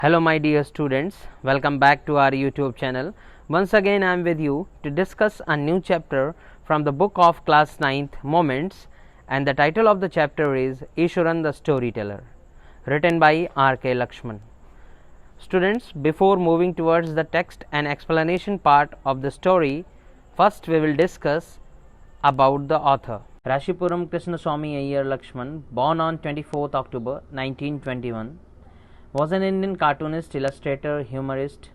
Hello my dear students, welcome back to our YouTube channel. Once again I am with you to discuss a new chapter from the book of class 9th Moments, and the title of the chapter is Eswaran the Storyteller, written by R.K. Lakshman. Students, before moving towards the text and explanation part of the story, first we will discuss about the author. Rashipuram Krishnaswamy Iyer Lakshman, born on 24th October 1921, was an Indian cartoonist, illustrator, humorist.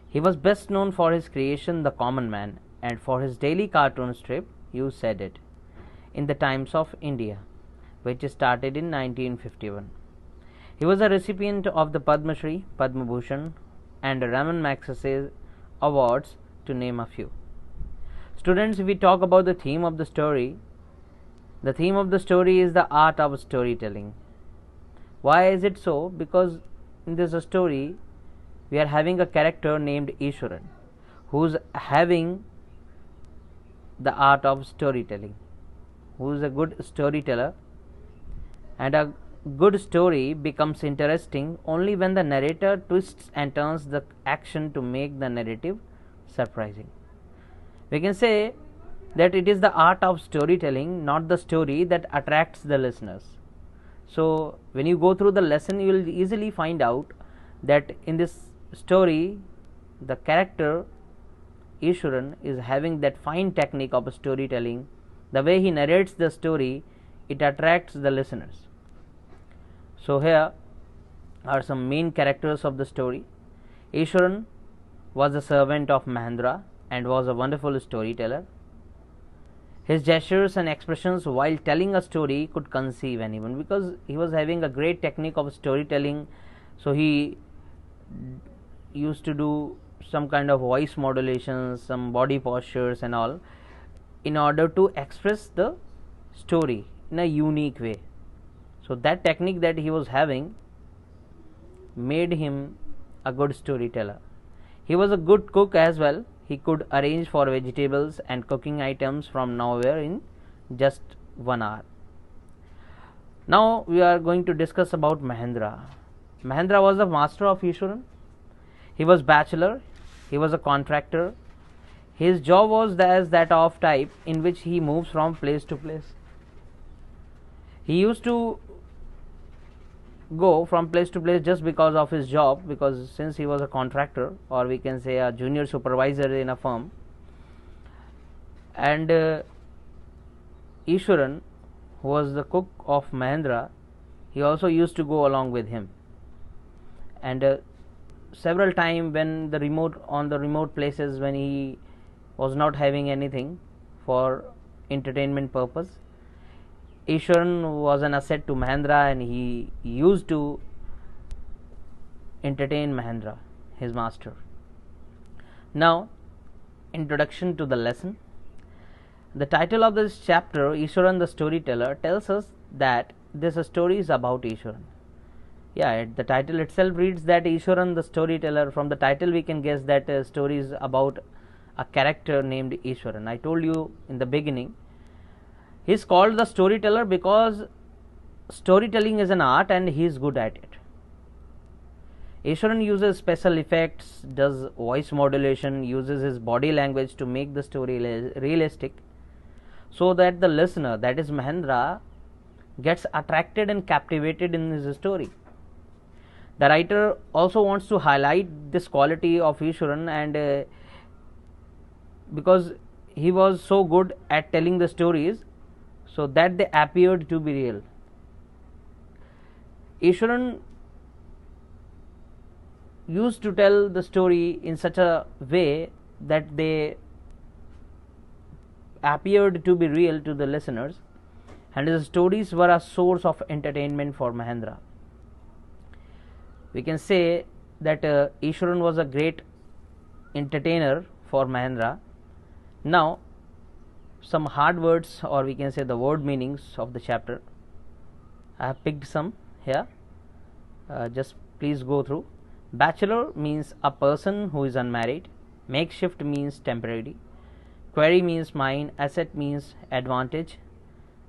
He was best known for his creation The Common Man and for his daily cartoon strip You Said It in the Times of India, which started in 1951. He was a recipient of the Padma Shri, Padma Bhushan and Raman Magsaysay awards, to name a few. Students, if we talk about the theme of the story is the art of storytelling. Why is it so? Because in this story we are having a character named Eswaran who's having the art of storytelling, who is a good storyteller, and a good story becomes interesting only when the narrator twists and turns the action to make the narrative surprising. We can say that it is the art of storytelling, not the story, that attracts the listeners. So when you go through the lesson, you will easily find out that in this story the character Eswaran is having that fine technique of storytelling. The way he narrates the story, it attracts the listeners. So here are some main characters of the story. Eswaran was a servant of Mahendra and was a wonderful storyteller. His gestures and expressions while telling a story could conceive anyone, because he was having a great technique of storytelling. So he used to do some kind of voice modulations, some body postures and all, in order to express the story in a unique way. So that technique that he was having made him a good storyteller. He was a good cook as well. He could arrange for vegetables and cooking items from nowhere in just 1 hour. Now we are going to discuss about Mahendra. Mahendra was the master of Eswaran. He was bachelor. He was a contractor. His job was as that of type in which he moves from place to place. He used to go from place to place just because of his job, because since he was a contractor, or we can say a junior supervisor in a firm, and Eswaran, who was the cook of Mahendra, he also used to go along with him. And several times when the remote places, when he was not having anything for entertainment purpose, Eswaran was an asset to Mahendra, and he used to entertain Mahendra, his master. Now, introduction to the lesson. The title of this chapter, Eswaran the Storyteller, tells us that this story is about Eswaran. The title itself reads that Eswaran the Storyteller. From the title we can guess that the story is about a character named Eswaran. I told you in the beginning, he is called the storyteller because storytelling is an art and he is good at it. Eswaran uses special effects, does voice modulation, uses his body language to make the story realistic, so that the listener, that is Mahendra, gets attracted and captivated in his story. The writer also wants to highlight this quality of Eswaran, and because he was so good at telling the stories, so that they appeared to be real. Eswaran used to tell the story in such a way that they appeared to be real to the listeners, and his stories were a source of entertainment for Mahendra. We can say that Eswaran was a great entertainer for Mahendra. Now, some hard words, or we can say the word meanings of the chapter. I have picked some here. Just please go through. Bachelor means a person who is unmarried. Makeshift means temporary. Query means mine. Asset means advantage.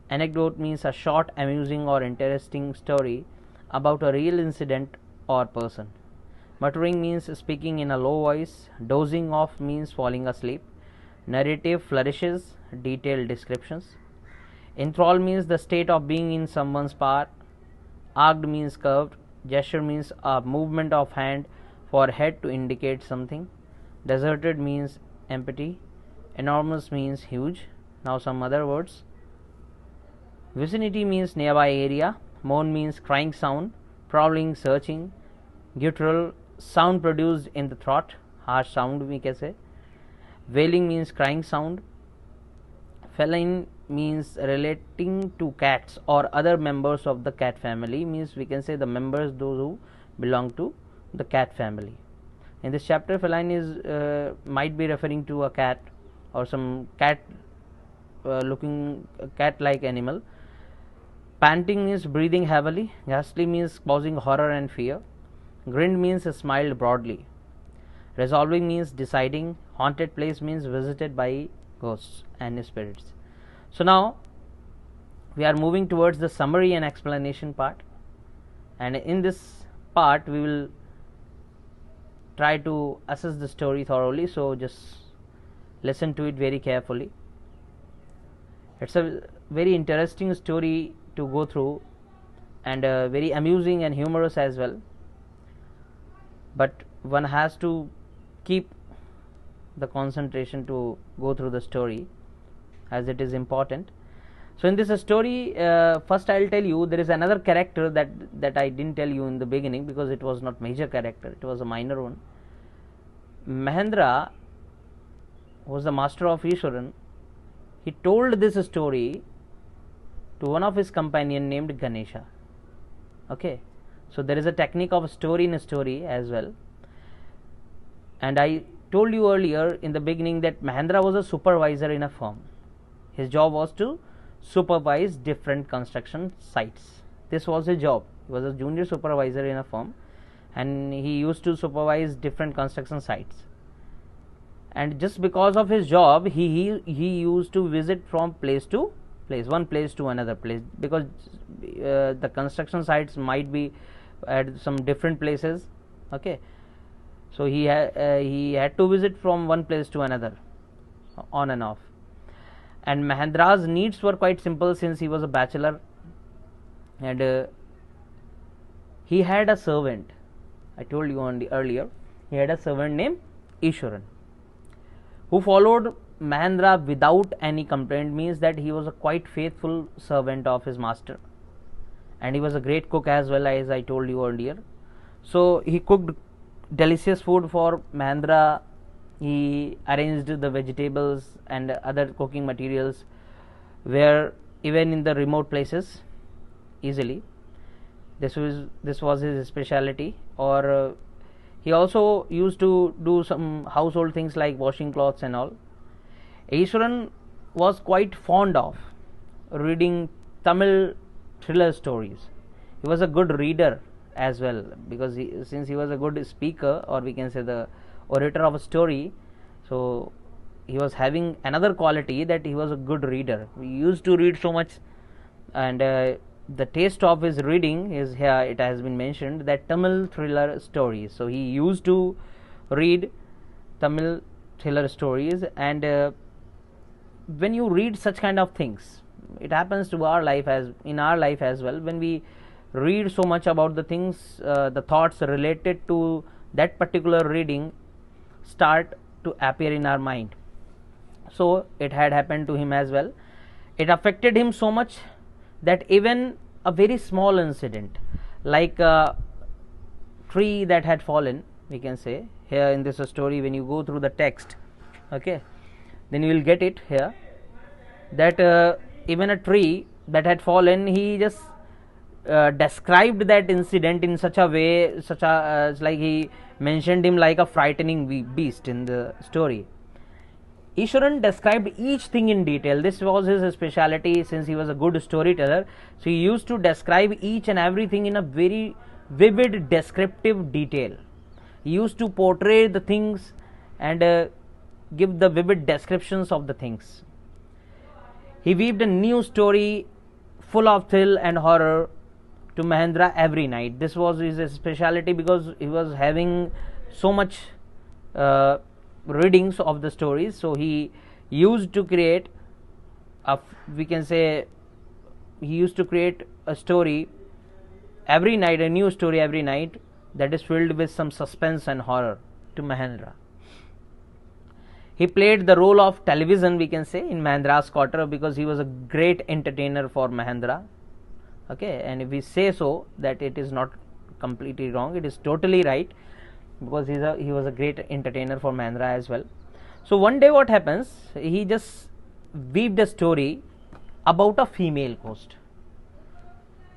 Anecdote means a short, amusing or interesting story about a real incident or person. Muttering means speaking in a low voice. Dozing off means falling asleep. Narrative flourishes, detailed descriptions. Enthrall means the state of being in someone's power. Arced means curved. Gesture means a movement of hand for head to indicate something. Deserted means empty. Enormous means huge. Now some other words. Vicinity means nearby area. Moan means crying sound. Prowling, searching. Guttural, sound produced in the throat. Harsh sound we can say. Wailing means crying sound. Feline means relating to cats or other members of the cat family, means we can say the members those who belong to the cat family. In this chapter, feline is might be referring to a cat or some cat looking cat like animal. Panting means breathing heavily. Ghastly means causing horror and fear. Grinned means smiled broadly. Resolving means deciding. Haunted place means visited by ghosts and spirits. So now we are moving towards the summary and explanation part, and in this part we will try to assess the story thoroughly, so just listen to it very carefully. It's a very interesting story to go through, and very amusing and humorous as well, but one has to keep the concentration to go through the story as it is important. So in this story, first I will tell you there is another character that I didn't tell you in the beginning because it was not major character, it was a minor one. Mahendra was the master of Iswaran. He told this story to one of his companion named Ganesha. Okay, so there is a technique of story in a story as well, and I told you earlier in the beginning that Mahendra was a supervisor in a firm. His job was to supervise different construction sites. This was his job. He was a junior supervisor in a firm, and he used to supervise different construction sites. And just because of his job, he used to visit from place to place, one place to another place, because the construction sites might be at some different places. Okay, so he had to visit from one place to another, on and off. And Mahendra's needs were quite simple since he was a bachelor, and he had a servant. I told you earlier, he had a servant named Iswaran, who followed Mahendra without any complaint, means that he was a quite faithful servant of his master, and he was a great cook as well, as I told you earlier. So he cooked delicious food for Mahendra. He arranged the vegetables and other cooking materials where even in the remote places easily. This was his speciality. Or he also used to do some household things like washing clothes and all. Iswaran was quite fond of reading Tamil thriller stories. He was a good reader as well, because since he was a good speaker, or we can say the orator of a story, so he was having another quality, that he was a good reader. He used to read so much, and the taste of his reading is here. It has been mentioned that Tamil thriller stories. So he used to read Tamil thriller stories, and when you read such kind of things, it happens to our life as well. When we read so much about the things, the thoughts related to that particular reading start to appear in our mind. So it had happened to him as well. It affected him so much that even a very small incident, like a tree that had fallen, we can say here in this story, when you go through the text, okay, then you will get it here, that even a tree that had fallen, he just described that incident in such a way, like he mentioned him like a frightening beast in the story. Iswaran described each thing in detail. This was his speciality, since he was a good storyteller. So he used to describe each and everything in a very vivid, descriptive detail. He used to portray the things and give the vivid descriptions of the things. He weaved a new story full of thrill and horror to Mahendra every night. This was his speciality because he was having so much readings of the stories. So he used to create we can say he used to create a story every night, a new story every night that is filled with some suspense and horror to Mahendra. He played the role of television, we can say, in Mahendra's quarter because he was a great entertainer for Mahendra. Okay, and if we say so, that it is not completely wrong, it is totally right, because he was a great entertainer for Mahendra as well. So one day what happens, he just weaved a story about a female ghost.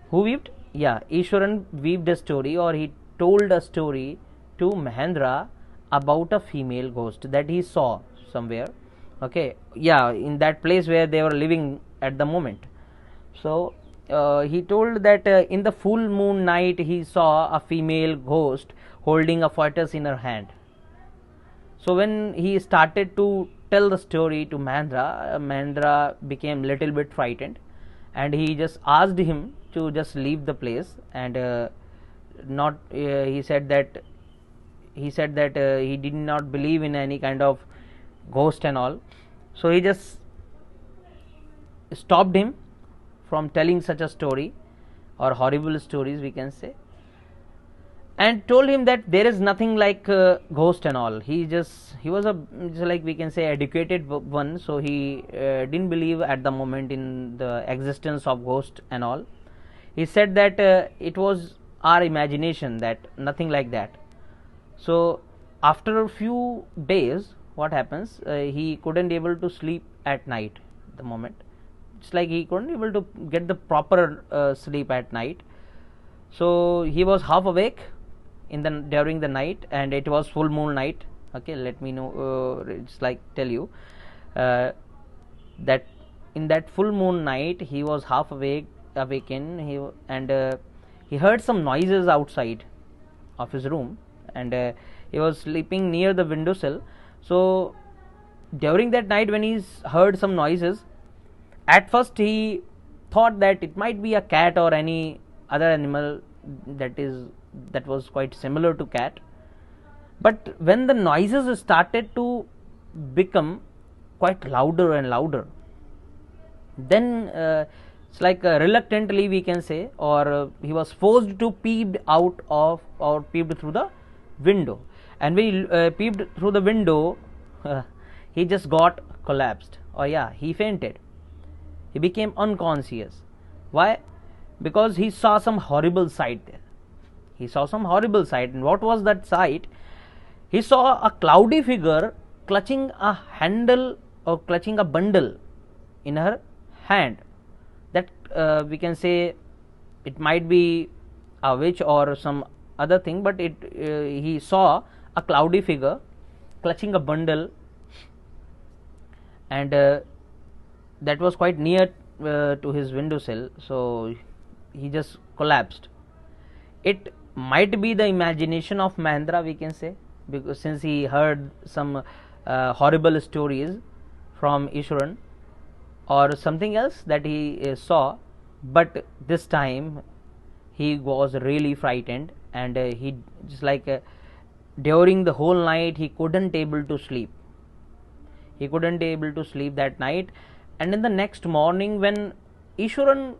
Who weaved? Yeah, Ishwaran weaved a story, or he told a story to Mahendra about a female ghost that he saw somewhere. Okay, yeah, in that place where they were living at the moment. So he told that in the full moon night he saw a female ghost holding a fetus in her hand. So when he started to tell the story to Mahendra, Mahendra became little bit frightened, and he just asked him to just leave the place, and not he said that he did not believe in any kind of ghost and all. So he just stopped him from telling such a story, or horrible stories we can say, and told him that there is nothing like ghost and all. He was a, like we can say, educated one, so he didn't believe at the moment in the existence of ghost and all. He said that it was our imagination, that nothing like that. So after a few days, what happens, he couldn't able to sleep at night at the moment. It's like he couldn't able to get the proper sleep at night. So he was half awake during the night, and it was full moon night. Okay, let me know, it's like tell you that in that full moon night he was half awakened, and he heard some noises outside of his room, and he was sleeping near the windowsill. So during that night, when he heard some noises, at first he thought that it might be a cat or any other animal that was quite similar to cat. But when the noises started to become quite louder and louder, then it's like reluctantly we can say, or he was forced to peep out of, or peeped through the window, and when he peeped through the window, he just got collapsed, or yeah, he fainted. He became unconscious. Why? Because he saw some horrible sight there. He saw some horrible sight, and what was that sight? He saw a cloudy figure clutching a handle, or clutching a bundle in her hand. That we can say it might be a witch or some other thing, but he saw a cloudy figure clutching a bundle, and that was quite near to his windowsill. So he just collapsed. It might be the imagination of Mahendra, we can say, because since he heard some horrible stories from Ishwaran, or something else that he saw, but this time he was really frightened, and he just like during the whole night he couldn't able to sleep. He couldn't able to sleep that night, and in the next morning when Ishwaran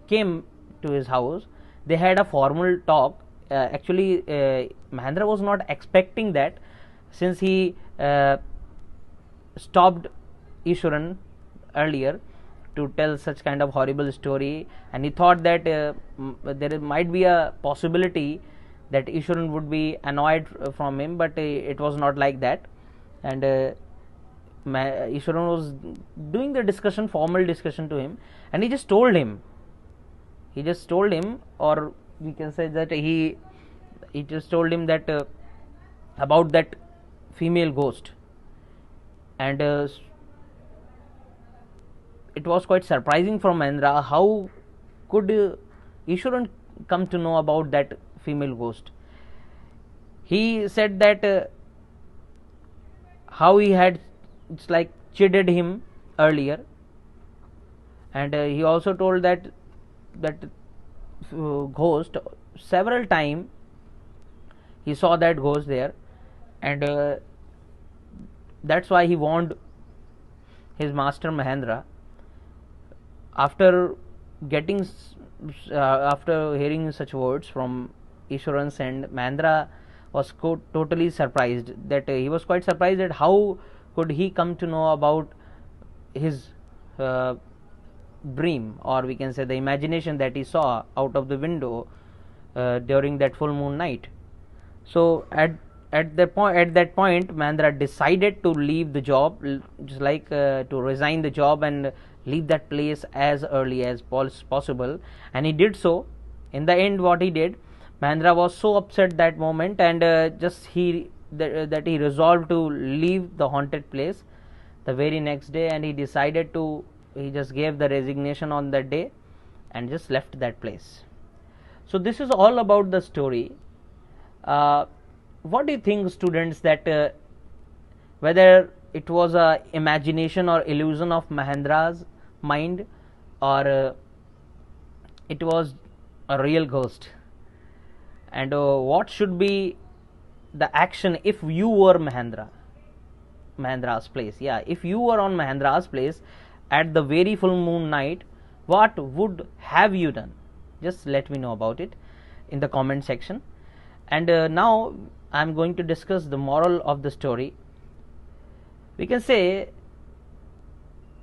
came to his house, they had a formal talk. Actually, Mahendra was not expecting that, since he stopped Ishwaran earlier to tell such kind of horrible story, and he thought that there might be a possibility that Ishwaran would be annoyed from him, but it was not like that. And Ishwaran was doing the discussion, formal discussion to him, and he just told him, or we can say that he just told him that about that female ghost, and it was quite surprising for Mahendra. How could Ishwaran come to know about that female ghost? He said that how he had chided him earlier, and he also told that ghost several times. He saw that ghost there, and that's why he warned his master Mahendra. After getting after hearing such words from Ishwaran's end, Mahendra was totally surprised. That he was quite surprised that how could he come to know about his dream, or we can say the imagination that he saw out of the window during that full moon night. So at that point, Mahendra decided to leave the job, just like to resign the job and leave that place as early as possible, and he did so. In the end, what he did, Mahendra was so upset that moment, and that he resolved to leave the haunted place the very next day, and he just gave the resignation on that day and just left that place. So this is all about the story. What do you think, students, that whether it was a imagination or illusion of Mahendra's mind, or it was a real ghost? And what should be the action if you were Mahendra's place? Yeah, if you were on Mahendra's place at the very full moon night, what would have you done? Just let me know about it in the comment section. And now I am going to discuss the moral of the story. We can say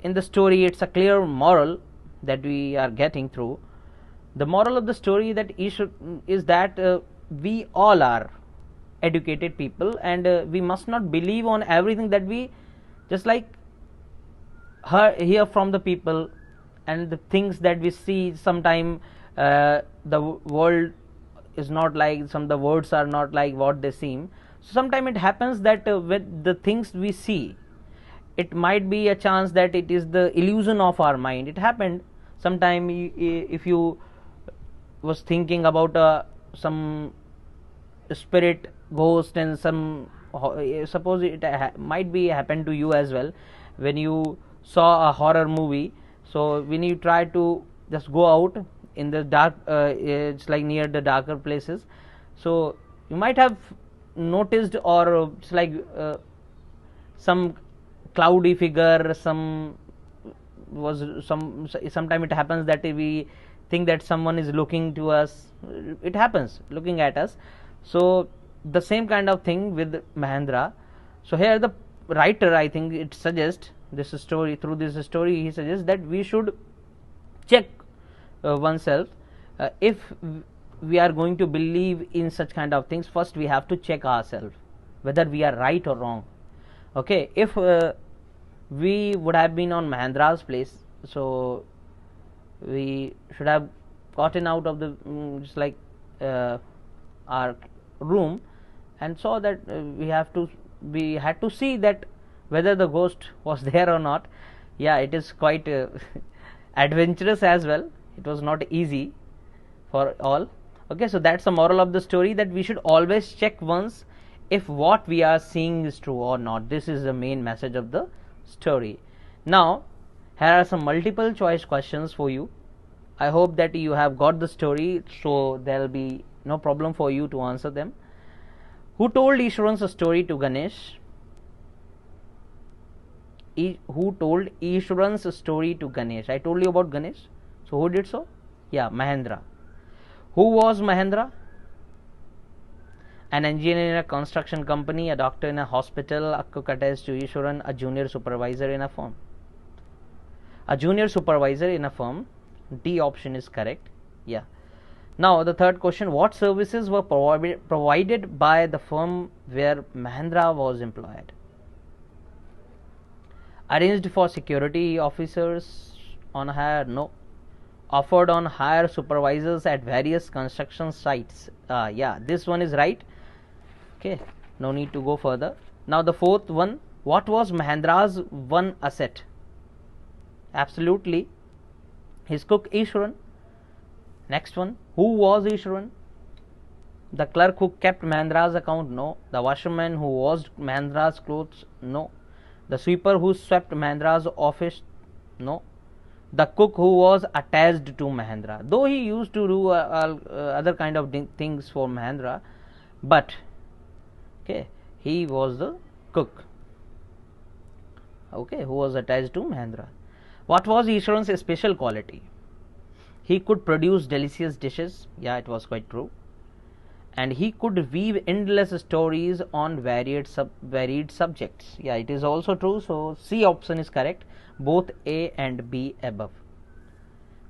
in the story it's a clear moral that we are getting through. The moral of the story that is that we all are educated people, and we must not believe on everything that we just like hear from the people, and the things that we see. Sometime the world is not like, the words are not like what they seem. So sometimes it happens that with the things we see, it might be a chance that it is the illusion of our mind. It happened sometime. If you was thinking about some spirit, ghost, and some, suppose it might be happened to you as well, when you saw a horror movie. So when you try to just go out in the dark, it's like near the darker places, so you might have noticed, or it's like some cloudy figure, sometimes it happens that we think that someone is looking to us, it happens looking at us. So the same kind of thing with Mahendra. So here the writer, I think it suggests this story, through this story he suggests that we should check oneself. If we are going to believe in such kind of things, first we have to check ourselves whether we are right or wrong. Okay, if we would have been on Mahendra's place, so we should have gotten out of the just like our room, and saw that we had to see that whether the ghost was there or not. Yeah, it is quite adventurous as well. It was not easy for all. Okay, so that's the moral of the story, that we should always check once if what we are seeing is true or not. This is the main message of the story. Now here are some multiple choice questions for you. I hope that you have got the story, so there will be no problem for you to answer them. Who told Ishwaran's story to Ganesh? Who told Ishwaran's story to Ganesh? I told you about Ganesh. So who did so? Yeah, Mahendra. Who was Mahendra? An engineer in a construction company, a doctor in a hospital, a cook attached to Ishwaran, a junior supervisor in a firm. A junior supervisor in a firm. D option is correct. Yeah. Now the third question, what services were provided by the firm where Mahendra was employed? Arranged for security officers on hire? No. Offered on hire supervisors at various construction sites? Yeah, this one is right. Okay, no need to go further. Now the fourth one, what was Mahendra's one asset? Absolutely his cook Ishwaran. Next one, who was Ishwaran? The clerk who kept Mahendra's account? No. The washerman who washed Mahendra's clothes? No. The sweeper who swept Mahendra's office? No. the cook who was attached to Mahendra. Though he used to do other kind of things for Mahendra, but okay, he was the cook, okay, who was attached to Mahendra. What was Ishwaran's special quality? He could produce delicious dishes. Yeah, it was quite true. And he could weave endless stories on varied subjects. Yeah, it is also true. So C option is correct. Both A and B above.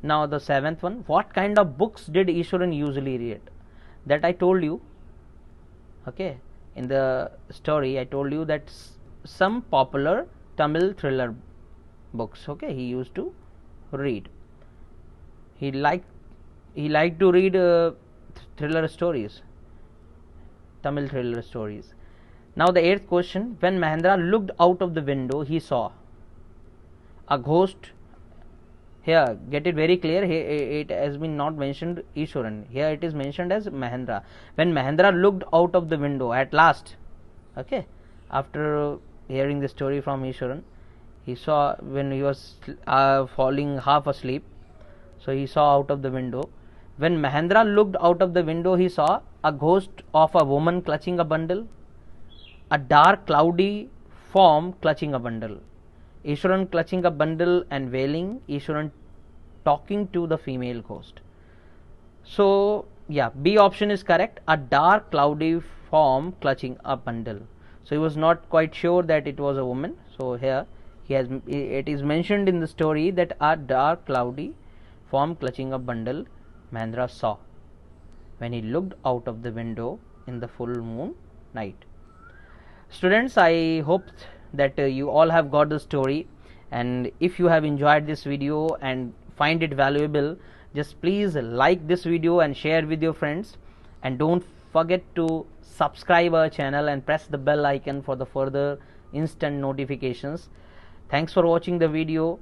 Now the seventh one. What kind of books did Ishwaran usually read? That I told you. Okay, in the story I told you that some popular Tamil thriller books. Okay, he used to read. He liked to read thriller stories, Tamil thriller stories. Now the eighth question. When Mahendra looked out of the window, he saw a ghost. Here, get it very clear. Here it has been not mentioned Ishwaran. Here it is mentioned as Mahendra. When Mahendra looked out of the window at last, okay, after hearing the story from Ishwaran, he saw when he was falling half asleep. So he saw out of the window. When Mahendra looked out of the window, he saw a ghost of a woman clutching a bundle, a dark cloudy form clutching a bundle, Ishwaran clutching a bundle and wailing, Ishwaran talking to the female ghost. So yeah, B option is correct, a dark cloudy form clutching a bundle. So he was not quite sure that it was a woman. So here it is mentioned in the story that a dark cloudy form clutching a bundle Mahendra saw when he looked out of the window in the full moon night. Students, I hope that you all have got the story, and if you have enjoyed this video and find it valuable, just please like this video and share with your friends, and don't forget to subscribe our channel and press the bell icon for the further instant notifications. Thanks for watching the video.